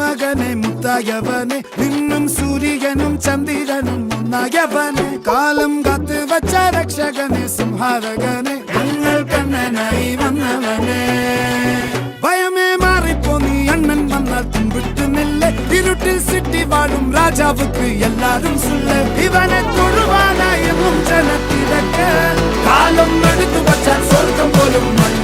മരുമകനെ മുത്തായവനെ നിന്നും സൂര്യനും ചന്ദ്രനും ഒന്നായവനെ കാലം കാത്ത് വച്ച രക്ഷകനെ സംഹാരകനെ ഞങ്ങൾ കണ്ണനായി വന്നവനെ ഭയമേ മാറിപ്പോ നീ അണ്ണൻ വന്നാൽ തുമ്പിട്ടുന്നില്ല ഇരുട്ടിൽ സിറ്റി വാഴും രാജാവുക്ക് എല്ലാരും സുല്ല ഇവനെ തൊഴുവാനായും ജനത്തിരക്ക് കാലം എടുത്തു വച്ചാൽ സ്വർഗം പോലും മണ്ണ